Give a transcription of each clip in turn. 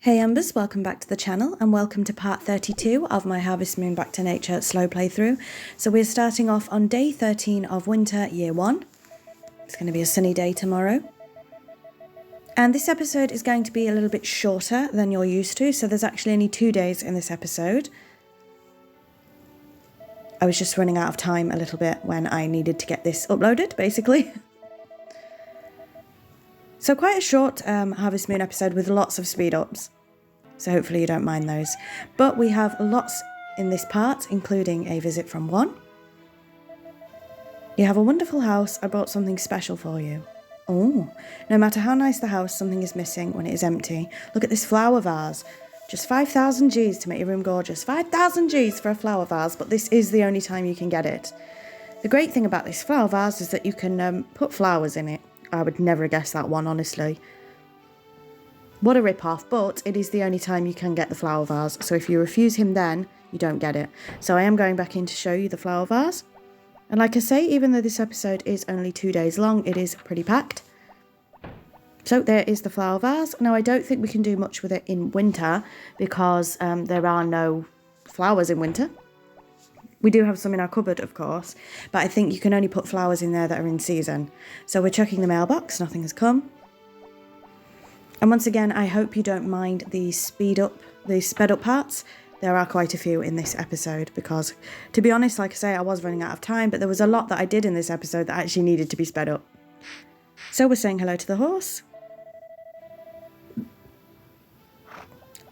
Hey Embers, welcome back to the channel and welcome to part 32 of my Harvest Moon Back to Nature slow playthrough. So we're starting off on day 13 of winter year 1. It's going to be a sunny day tomorrow. And this episode is going to be a little bit shorter than you're used to, so there's actually only 2 days in this episode. I was just running out of time a little bit when I needed to get this uploaded, basically. So quite a short Harvest Moon episode with lots of speed ups. So hopefully you don't mind those. But we have lots in this part, including a visit from one. You have a wonderful house. I brought something special for you. Oh, no matter how nice the house, something is missing when it is empty. Look at this flower vase. Just 5,000 Gs to make your room gorgeous. 5,000 Gs for a flower vase, but this is the only time you can get it. The great thing about this flower vase is that you can put flowers in it. I would never guess that one, honestly. What a rip-off, but it is the only time you can get the flower vase. So if you refuse him then, you don't get it. So I am going back in to show you the flower vase. And like I say, even though this episode is only 2 days long, it is pretty packed. So there is the flower vase. Now I don't think we can do much with it in winter because there are no flowers in winter. We do have some in our cupboard, of course, but I think you can only put flowers in there that are in season. So we're checking the mailbox, nothing has come. And once again, I hope you don't mind the sped up parts. There are quite a few in this episode because, to be honest, like I say, I was running out of time, but there was a lot that I did in this episode that actually needed to be sped up. So we're saying hello to the horse.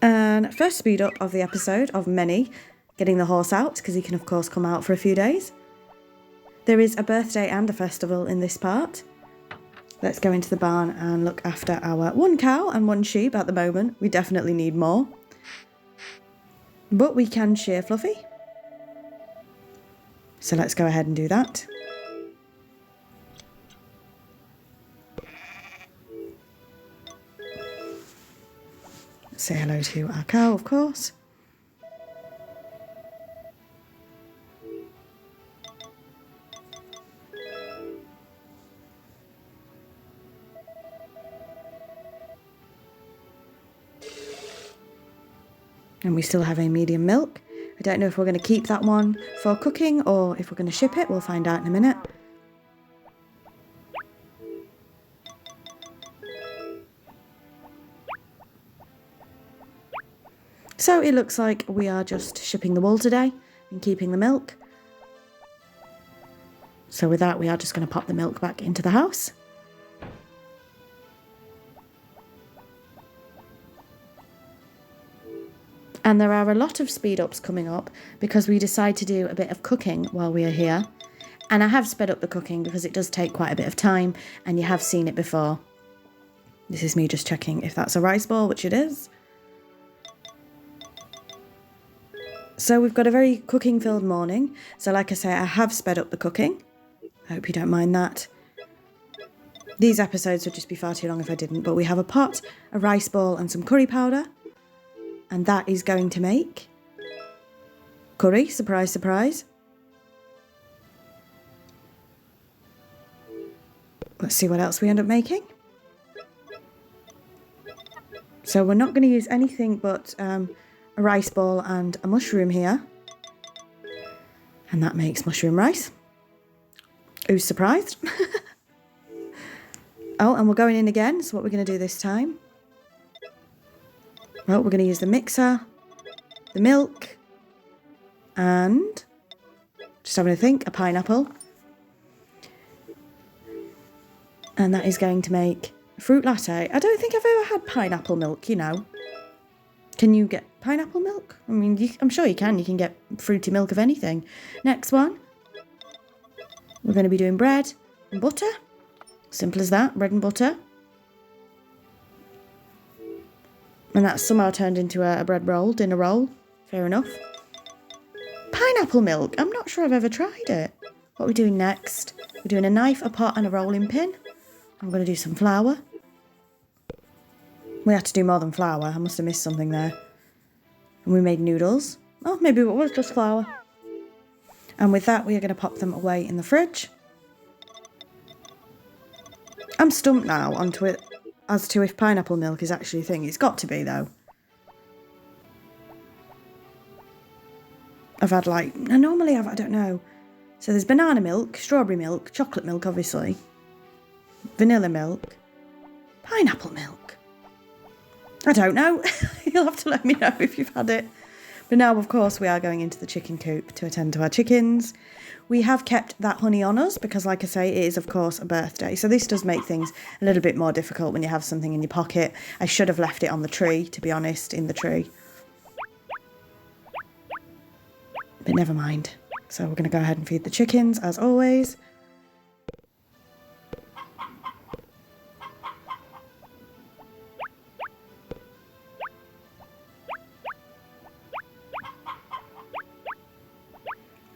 And first speed up of the episode, of many, getting the horse out, because he can of course come out for a few days. There is a birthday and a festival in this part. Let's go into the barn and look after our 1 cow and 1 sheep at the moment. We definitely need more. But we can shear Fluffy. So let's go ahead and do that. Say hello to our cow, of course. And we still have a medium milk. I don't know if we're going to keep that one for cooking or if we're going to ship it. We'll find out in a minute. So it looks like we are just shipping the wool today and keeping the milk. So with that, we are just going to pop the milk back into the house. And there are a lot of speed ups coming up because we decide to do a bit of cooking while we are here. And I have sped up the cooking because it does take quite a bit of time and you have seen it before. This is me just checking if that's a rice ball, which it is. So we've got a very cooking filled morning. So like I say, I have sped up the cooking. I hope you don't mind that. These episodes would just be far too long if I didn't, but we have a pot, a rice ball and some curry powder. And that is going to make curry, surprise, surprise. Let's see what else we end up making. So we're not going to use anything but a rice ball and a mushroom here. And that makes mushroom rice. Who's surprised? Oh, and we're going in again. So what we're going to do this time. Well, we're going to use the mixer, the milk, and, just having a think, a pineapple. And that is going to make a fruit latte. I don't think I've ever had pineapple milk, you know. Can you get pineapple milk? I mean, I'm sure you can. You can get fruity milk of anything. Next one. We're going to be doing bread and butter. Simple as that, bread and butter. And that's somehow turned into a bread roll, dinner roll. Fair enough. Pineapple milk. I'm not sure I've ever tried it. What are we doing next? We're doing a knife, a pot and a rolling pin. I'm going to do some flour. We had to do more than flour. I must have missed something there. And we made noodles. Oh, maybe it was just flour. And with that, we are going to pop them away in the fridge. I'm stumped now onto it as to if pineapple milk is actually a thing. It's got to be, though. I've had like, normally I don't know. So there's banana milk, strawberry milk, chocolate milk obviously, vanilla milk, pineapple milk. I don't know. You'll have to let me know if you've had it. But now, of course, we are going into the chicken coop to attend to our chickens. We have kept that honey on us because, like I say, it is, of course, a birthday. So this does make things a little bit more difficult when you have something in your pocket. I should have left it on the tree, to be honest, in the tree. But never mind. So we're going to go ahead and feed the chickens, as always.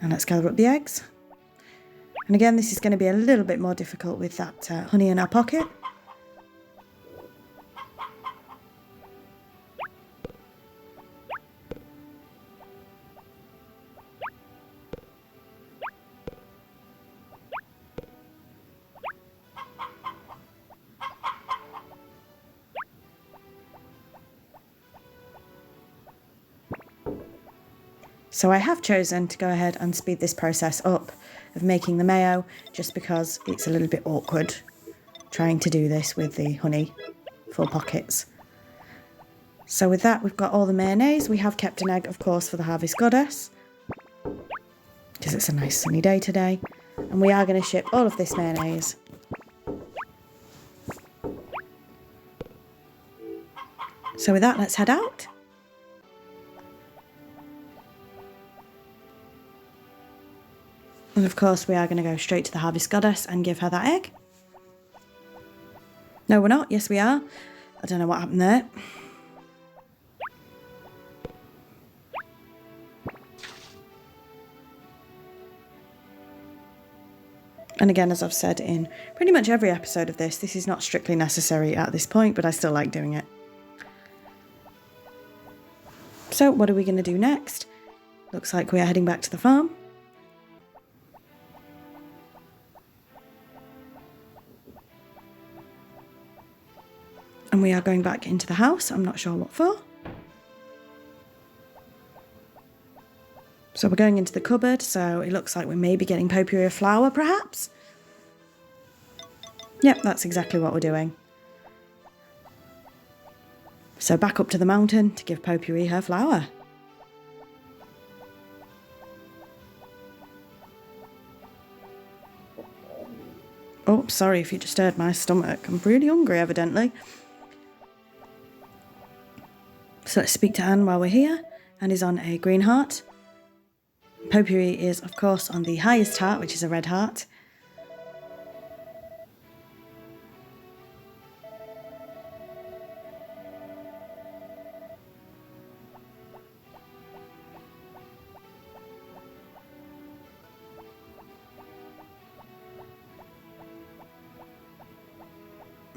And let's gather up the eggs. And again, this is going to be a little bit more difficult with that honey in our pocket. So I have chosen to go ahead and speed this process up of making the mayo just because it's a little bit awkward trying to do this with the honey full pockets. So with that, we've got all the mayonnaise. We have kept an egg, of course, for the Harvest Goddess because it's a nice sunny day today. And we are going to ship all of this mayonnaise so with that, let's head out. And of course, we are going to go straight to the Harvest Goddess and give her that egg. No, we're not. Yes, we are. I don't know what happened there. And again, as I've said in pretty much every episode of this is not strictly necessary at this point, but I still like doing it. So what are we going to do next? Looks like we are heading back to the farm. And we are going back into the house. I'm not sure what for. So we're going into the cupboard. So it looks like we may be getting potpourri of flour, perhaps. Yep, that's exactly what we're doing. So back up to the mountain to give potpourri her flour. Oh, sorry if you just heard my stomach. I'm really hungry, evidently. So let's speak to Anne while we're here. Anne is on a green heart. Potpourri is, of course, on the highest heart, which is a red heart.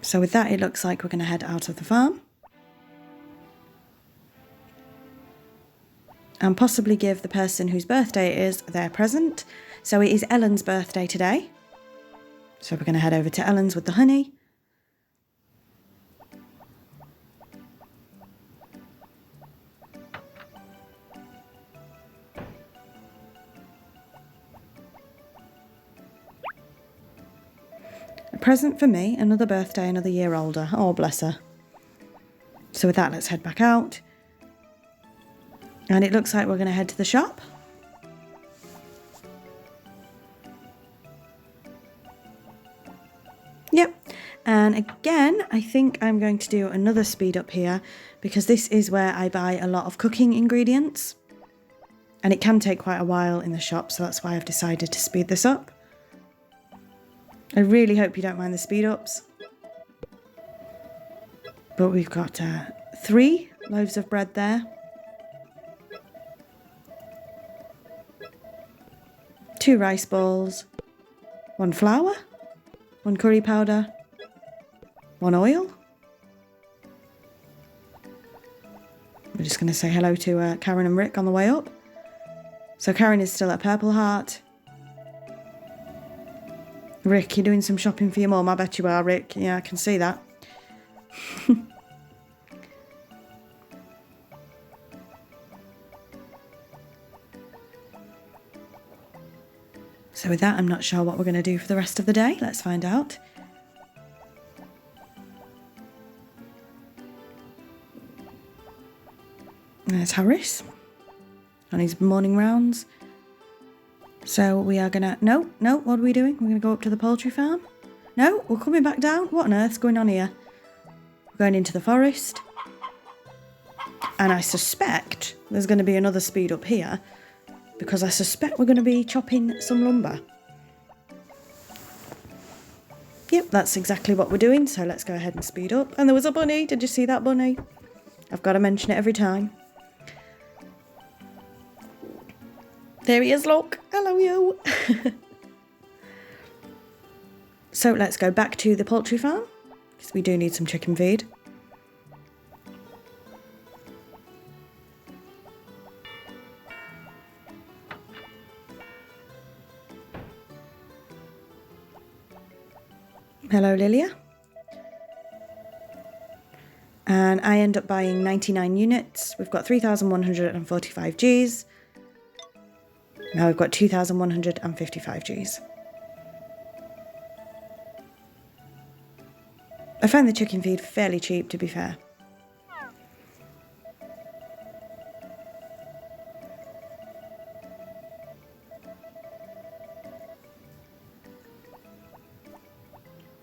So with that, it looks like we're going to head out of the farm. And possibly give the person whose birthday it is their present. So it is Ellen's birthday today. So we're going to head over to Ellen's with the honey. A present for me, another birthday, another year older. Oh, bless her. So with that, let's head back out. And it looks like we're going to head to the shop. Yep. And again, I think I'm going to do another speed up here because this is where I buy a lot of cooking ingredients. And it can take quite a while in the shop, so that's why I've decided to speed this up. I really hope you don't mind the speed ups. But we've got 3 loaves of bread there. 2 rice balls, 1 flour, 1 curry powder, 1 oil. We're just going to say hello to Karen and Rick on the way up. So Karen is still at Purple Heart. Rick, you're doing some shopping for your mum, I bet you are, Rick. Yeah, I can see that. So with that, I'm not sure what we're going to do for the rest of the day. Let's find out. There's Harris on his morning rounds. So we are gonna, no, what are we doing? We're gonna go up to the poultry farm? No, we're coming back down. What on earth's going on here? We're going into the forest. And I suspect there's gonna be another speed up here because I suspect we're gonna be chopping some lumber. Yep, that's exactly what we're doing. So let's go ahead and speed up. And there was a bunny. Did you see that bunny? I've got to mention it every time. There he is, look. Hello, you. So let's go back to the poultry farm because we do need some chicken feed. Hello, Lilia. And I end up buying 99 units. We've got 3,145 Gs. Now we've got 2,155 Gs. I find the chicken feed fairly cheap, to be fair.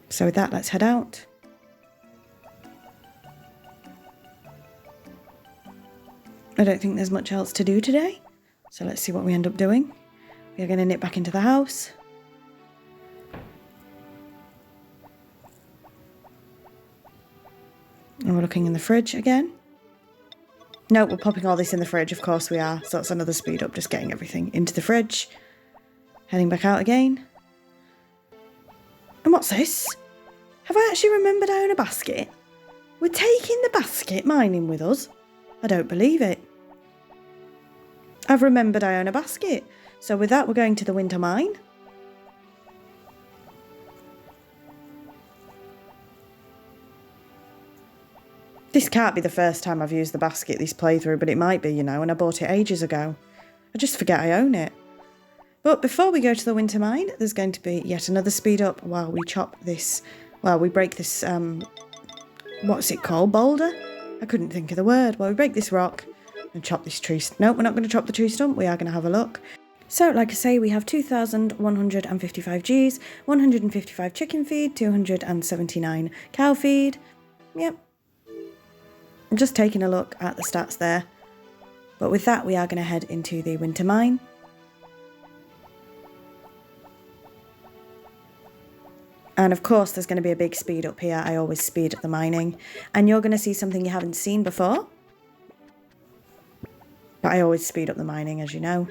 So with that, let's head out. I don't think there's much else to do today. So let's see what we end up doing. We are going to nip back into the house. And we're looking in the fridge again. No, we're popping all this in the fridge, of course we are. So it's another speed up, just getting everything into the fridge. Heading back out again. And what's this? Have I actually remembered I own a basket? We're taking the basket mining with us? I don't believe it. I've remembered I own a basket. So with that, we're going to the winter mine. This can't be the first time I've used the basket this playthrough, but it might be, you know, and I bought it ages ago. I just forget I own it. But before we go to the winter mine, there's going to be yet another speed up while we chop this, well, we break this, what's it called, boulder? I couldn't think of the word. Well, we break this rock and chop this tree. No, we're not going to chop the tree stump. We are going to have a look. So, like I say, we have 2,155 Gs, 155 chicken feed, 279 cow feed. Yep. I'm just taking a look at the stats there. But with that, we are going to head into the winter mine. And of course, there's going to be a big speed up here. I always speed up the mining. And you're going to see something you haven't seen before. But I always speed up the mining, as you know.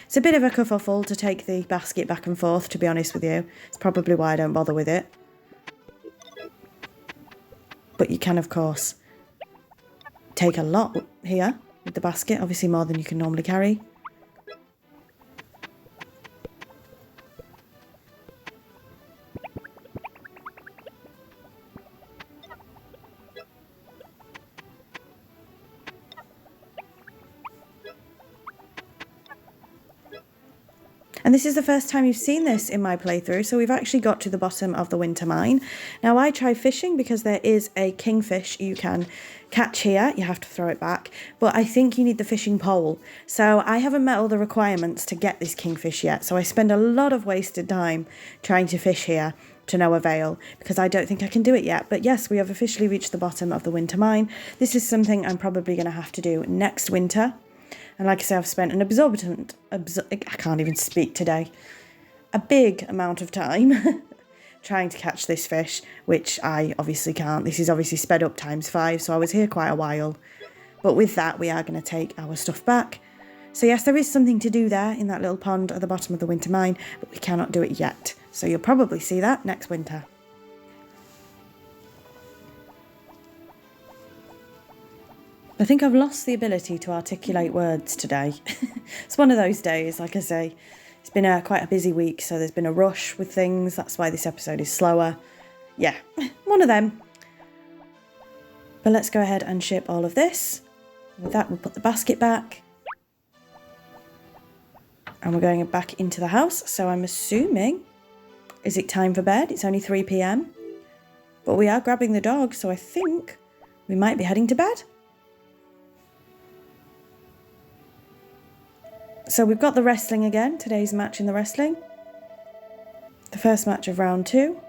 It's a bit of a kerfuffle to take the basket back and forth, to be honest with you. It's probably why I don't bother with it. But you can, of course, take a lot here with the basket. Obviously more than you can normally carry. And this is the first time you've seen this in my playthrough, so we've actually got to the bottom of the winter mine. Now I try fishing because there is a kingfish you can catch here. You have to throw it back, but I think you need the fishing pole. So I haven't met all the requirements to get this kingfish yet, so I spend a lot of wasted time trying to fish here to no avail because I don't think I can do it yet. But yes, we have officially reached the bottom of the winter mine. This is something I'm probably going to have to do next winter. And like I say, I've spent an I can't even speak today, a big amount of time trying to catch this fish, which I obviously can't. This is obviously sped up ×5, so I was here quite a while. But with that, we are going to take our stuff back. So yes, there is something to do there in that little pond at the bottom of the winter mine, but we cannot do it yet. So you'll probably see that next winter. I think I've lost the ability to articulate words today. It's one of those days, like I say. It's been quite a busy week, so there's been a rush with things. That's why this episode is slower. Yeah, one of them. But let's go ahead and ship all of this. With that, we'll put the basket back. And we're going back into the house. So I'm assuming, is it time for bed? It's only 3 p.m. But we are grabbing the dog, so I think we might be heading to bed. So we've got the wrestling again, today's match in the wrestling. The first match of round 2.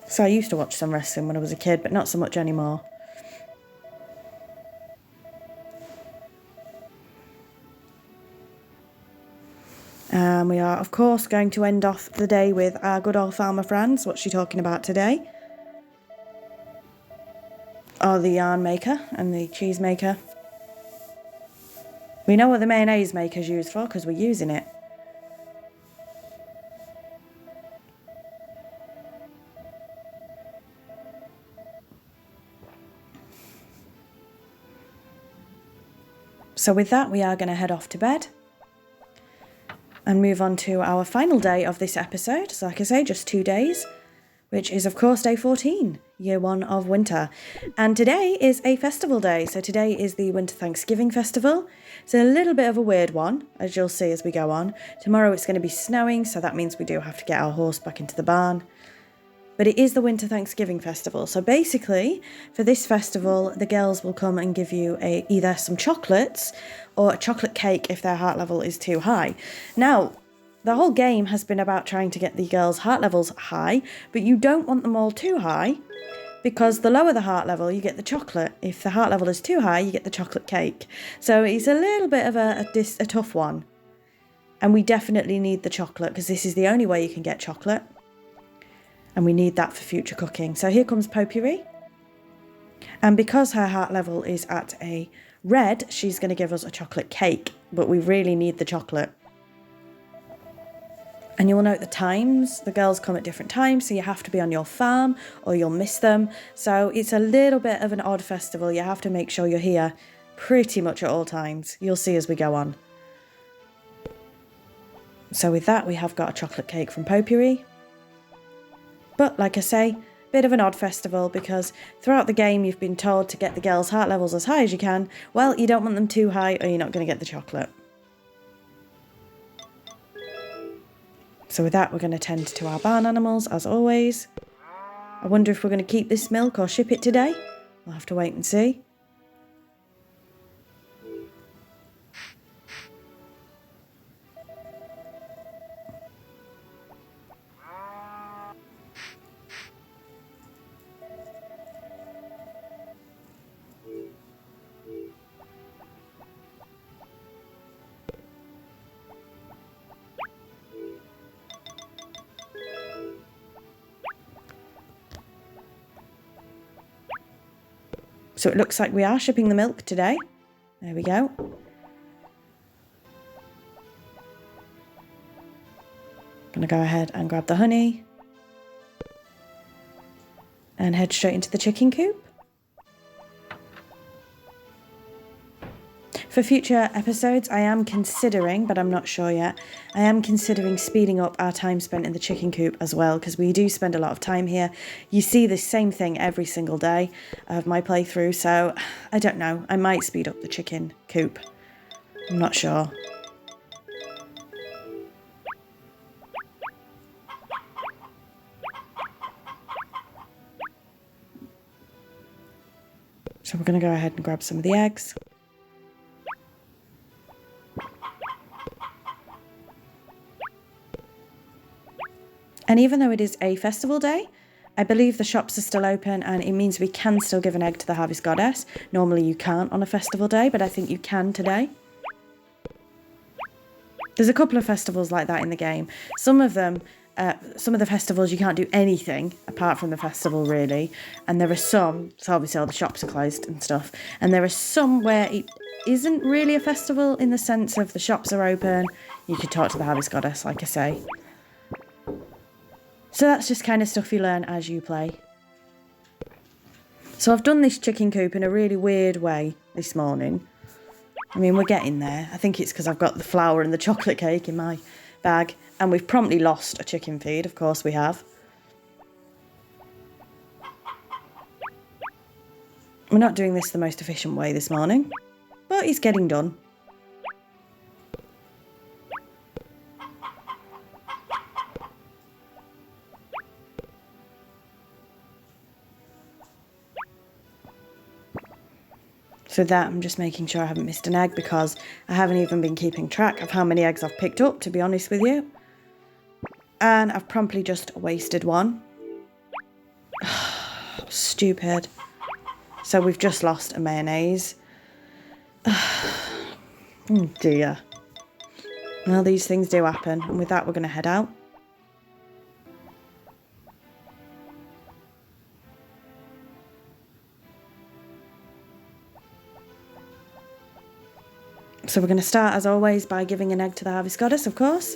So I used to watch some wrestling when I was a kid, but not so much anymore. And we are, of course, going to end off the day with our good old farmer Franz. What's she talking about today? Oh, the yarn maker and the cheese maker. We know what the mayonnaise maker's used for because we're using it. So with that, we are going to head off to bed and move on to our final day of this episode. So like I say, just 2 days, which is of course day 14, year 1 of winter. And today is a festival day. So today is the Winter Thanksgiving Festival. It's a little bit of a weird one, as you'll see as we go on. Tomorrow it's going to be snowing, so that means we do have to get our horse back into the barn. But it is the Winter Thanksgiving Festival. So basically, for this festival, the girls will come and give you either some chocolates or a chocolate cake if their heart level is too high. Now, the whole game has been about trying to get the girls' heart levels high, but you don't want them all too high, because the lower the heart level, you get the chocolate. If the heart level is too high, you get the chocolate cake. So it's a little bit of a tough one. And we definitely need the chocolate, because this is the only way you can get chocolate. And we need that for future cooking. So here comes Potpourri. And because her heart level is at a red, she's going to give us a chocolate cake. But we really need the chocolate. And you will note the times. The girls come at different times, so you have to be on your farm or you'll miss them. So it's a little bit of an odd festival. You have to make sure you're here pretty much at all times. You'll see as we go on. So with that, we have got a chocolate cake from Potpourri. But like I say, bit of an odd festival, because throughout the game you've been told to get the girls' heart levels as high as you can. Well, you don't want them too high or you're not going to get the chocolate. So with that, we're going to tend to our barn animals as always. I wonder if we're going to keep this milk or ship it today. We'll have to wait and see. So it looks like we are shipping the milk today. There we go. Gonna go ahead and grab the honey and head straight into the chicken coop. For future episodes, I am considering, but I'm not sure yet, I am considering speeding up our time spent in the chicken coop as well, because we do spend a lot of time here. You see the same thing every single day of my playthrough, so I don't know. I might speed up the chicken coop. I'm not sure. So we're going to go ahead and grab some of the eggs. And even though it is a festival day, I believe the shops are still open, and it means we can still give an egg to the Harvest Goddess. Normally you can't on a festival day, but I think you can today. There's a couple of festivals like that in the game. Some of them, some of the festivals you can't do anything apart from the festival really. And there are some, so obviously all the shops are closed and stuff. And there are some where it isn't really a festival in the sense of the shops are open. You can talk to the Harvest Goddess, like I say. So that's just kind of stuff you learn as you play. So I've done this chicken coop in a really weird way this morning. I mean, we're getting there. I think it's because I've got the flour and the chocolate cake in my bag. And we've promptly lost a chicken feed. Of course we have. We're not doing this the most efficient way this morning, but it's getting done. So that, I'm just making sure I haven't missed an egg because I haven't even been keeping track of how many eggs I've picked up, to be honest with you. And I've promptly just wasted one. Stupid. So we've just lost a mayonnaise. Oh dear. Well, these things do happen. And with that, we're going to head out. So we're going to start, as always, by giving an egg to the Harvest Goddess, of course.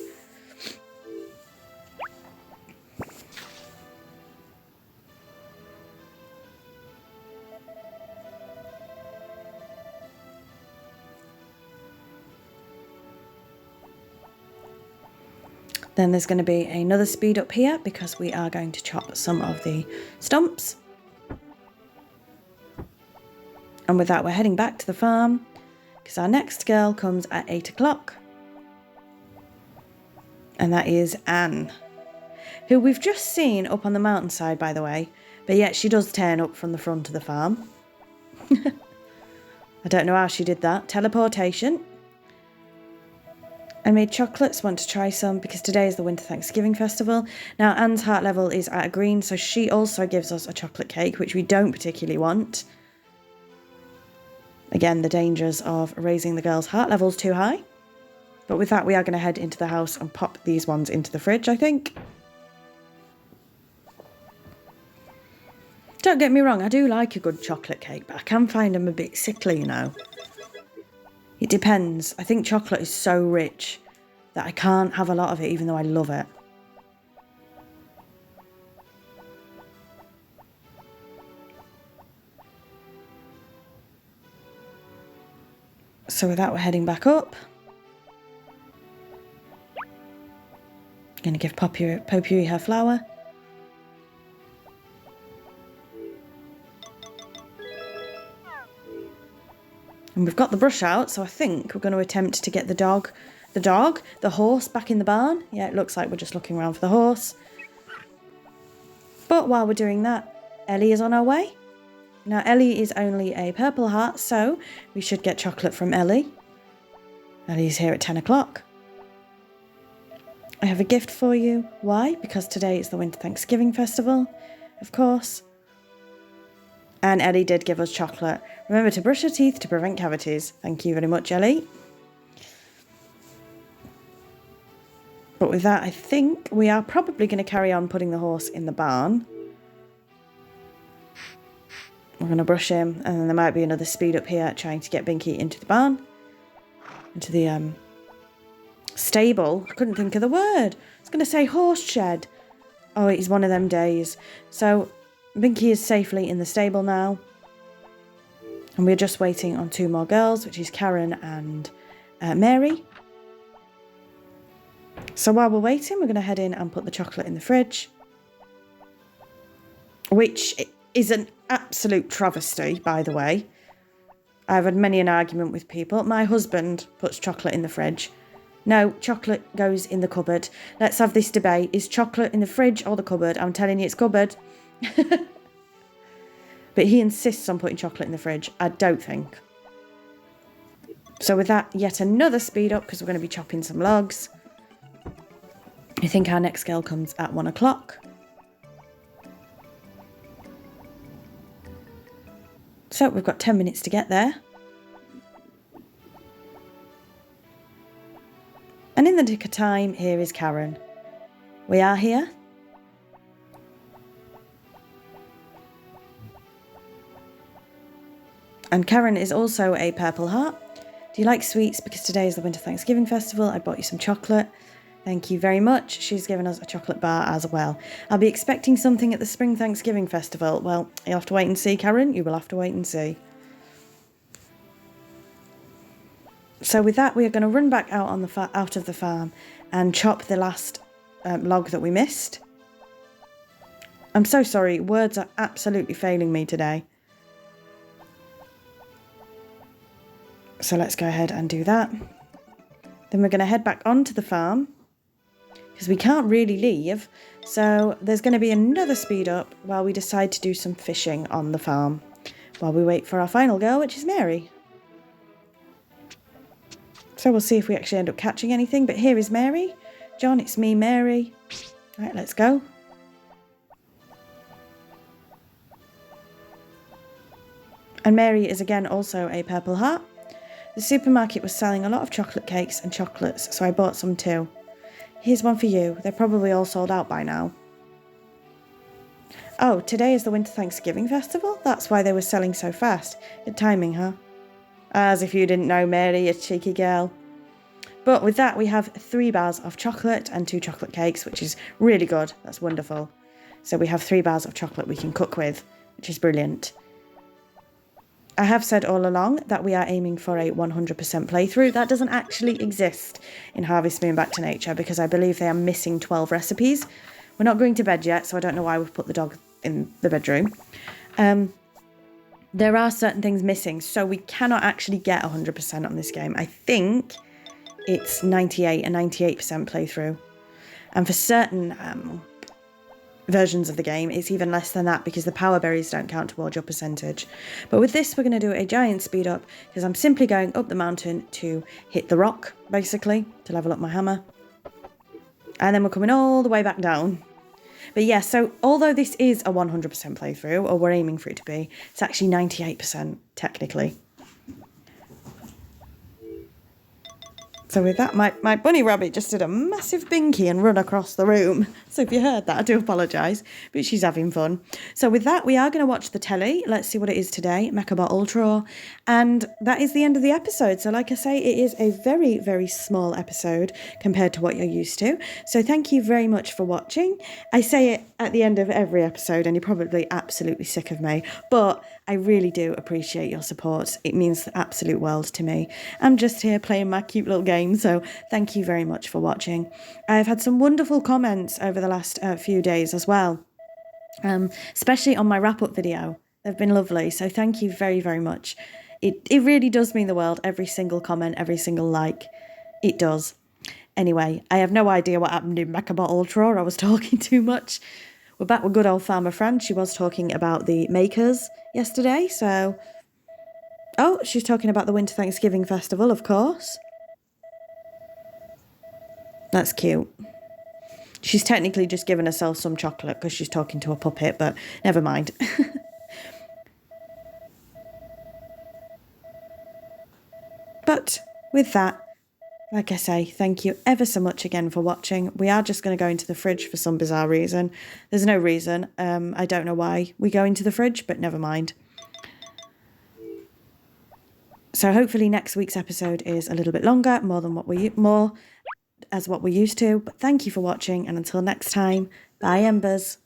Then there's going to be another speed up here because we are going to chop some of the stumps. And with that, we're heading back to the farm because our next girl comes at 8 o'clock. And that is Anne, who we've just seen up on the mountainside, by the way. But yet she does turn up from the front of the farm. I don't know how she did that. Teleportation. I made chocolates, want to try some because today is the Winter Thanksgiving Festival. Now Anne's heart level is at a green, so she also gives us a chocolate cake, which we don't particularly want. Again, the dangers of raising the girl's heart levels too high. But with that, we are going to head into the house and pop these ones into the fridge, I think. Don't get me wrong, I do like a good chocolate cake, but I can find them a bit sickly, you know. It depends. I think chocolate is so rich that I can't have a lot of it, even though I love it. So with that, we're heading back up. Going to give Poppy her flower. And we've got the brush out, so I think we're going to attempt to get the horse back in the barn. Yeah, it looks like we're just looking around for the horse. But while we're doing that, Ellie is on her way. Now, Ellie is only a purple heart, so we should get chocolate from Ellie. Ellie's here at 10 o'clock. I have a gift for you. Why? Because today is the Winter Thanksgiving Festival, of course. And Ellie did give us chocolate. Remember to brush your teeth to prevent cavities. Thank you very much, Ellie. But with that, I think we are probably going to carry on putting the horse in the barn. We're going to brush him, and then there might be another speed up here trying to get Binky into the barn. Into the stable. I couldn't think of the word. I was going to say horse shed. Oh, it is one of them days. So Binky is safely in the stable now. And we're just waiting on two more girls, which is Karen and Mary. So while we're waiting, we're going to head in and put the chocolate in the fridge. Which is an absolute travesty, by the way. I've had many an argument with people. My husband puts chocolate in the fridge. No, chocolate goes in the cupboard. Let's have this debate. Is chocolate in the fridge or the cupboard? I'm telling you, it's cupboard. But he insists on putting chocolate in the fridge. I don't think. So with that, yet another speed up because we're going to be chopping some logs. I think our next girl comes at 1 o'clock. So we've got 10 minutes to get there. And in the nick of time, here is Karen. We are here. And Karen is also a purple heart. Do you like sweets? Because today is the Winter Thanksgiving Festival. I bought you some chocolate. Thank you very much. She's given us a chocolate bar as well. I'll be expecting something at the Spring Thanksgiving Festival. Well, you'll have to wait and see, Karen. You will have to wait and see. So with that, we are going to run back out on the out of the farm and chop the last log that we missed. I'm so sorry. Words are absolutely failing me today. So let's go ahead and do that. Then we're going to head back onto the farm because we can't really leave. So there's going to be another speed up while we decide to do some fishing on the farm while we wait for our final girl, which is Mary. So we'll see if we actually end up catching anything. But here is Mary. John, it's me, Mary. Right, let's go. And Mary is again also a Purple Heart. The supermarket was selling a lot of chocolate cakes and chocolates, so I bought some too. Here's one for you. They're probably all sold out by now. Oh, today is the Winter Thanksgiving Festival? That's why they were selling so fast. Good timing, huh? As if you didn't know, Mary, you cheeky girl. But with that, we have 3 bars of chocolate and 2 chocolate cakes, which is really good. That's wonderful. So we have 3 bars of chocolate we can cook with, which is brilliant. I have said all along that we are aiming for a 100% playthrough. That doesn't actually exist in Harvest Moon Back to Nature because I believe they are missing 12 recipes. We're not going to bed yet, so I don't know why we've put the dog in the bedroom. There are certain things missing, so we cannot actually get 100% on this game. I think it's 98 and 98% playthrough. And for certain versions of the game, it's even less than that because the power berries don't count towards your percentage. But with this, we're going to do a giant speed up because I'm simply going up the mountain to hit the rock, basically, to level up my hammer. And then we're coming all the way back down. But yeah, so although this is a 100% playthrough, or we're aiming for it to be, it's actually 98% technically. So with that, my bunny rabbit just did a massive binky and run across the room. So if you heard that, I do apologise, but she's having fun. So with that, we are going to watch the telly. Let's see what it is today, Mechabot Ultra. And that is the end of the episode. So like I say, it is a very, very small episode compared to what you're used to. So thank you very much for watching. I say it at the end of every episode and you're probably absolutely sick of me, but I really do appreciate your support. It means the absolute world to me. I'm just here playing my cute little game, so thank you very much for watching. I've had some wonderful comments over the last few days as well, especially on my wrap-up video. They've been lovely, so thank you very, very much. It really does mean the world, every single comment, every single like. It does. Anyway, I have no idea what happened in Mechabot Ultra. I was talking too much. We're back with good old Farmer Fran. She was talking about the makers yesterday, so... Oh, she's talking about the Winter Thanksgiving Festival, of course. That's cute. She's technically just given herself some chocolate because she's talking to a puppet, but never mind. But with that, like I say, thank you ever so much again for watching. We are just going to go into the fridge for some bizarre reason. There's no reason. I don't know why we go into the fridge, but never mind. So hopefully next week's episode is a little bit longer, more as what we're used to. But thank you for watching, and until next time, bye Embers.